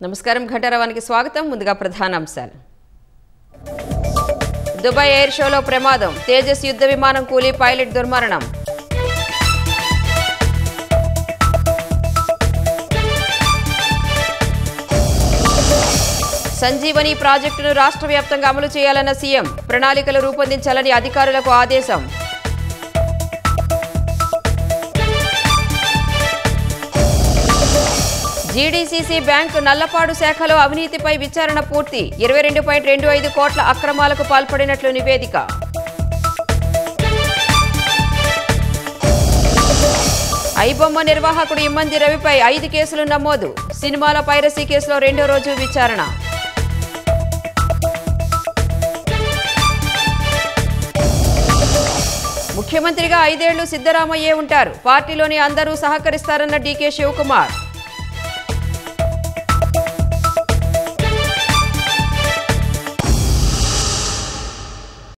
నమస్కారం ఘంటారావానికి స్వాగతం. ముందుగా ప్రధానాంశాలు. దుబాయ్ ఎయిర్ షోలో ప్రమాదం, తేజస్ యుద్ధ విమానం కూలి పైలట్ దుర్మరణం. సంజీవని ప్రాజెక్టును రాష్ట్ర వ్యాప్తంగా అమలు చేయాలన్న సీఎం, ప్రణాళికలు రూపొందించాలని అధికారులకు ఆదేశం. జీడీసీసీ బ్యాంకు నల్లపాడు శాఖలో అవినీతిపై విచారణ పూర్తి, 22.25 కోట్ల అక్రమాలకు పాల్పడినట్లు నివేదిక. ఐబొమ్మ నిర్వాహకుడు ఇమ్మంది రవిపై 5 కేసులు నమోదు, సినిమాల పైరసీ కేసులో 2వ రోజు విచారణ. ముఖ్యమంత్రిగా 5 ఏళ్లు సిద్ధరామయ్యే ఉంటారు, పార్టీలోని అందరూ సహకరిస్తారన్న డీకే శివకుమార్.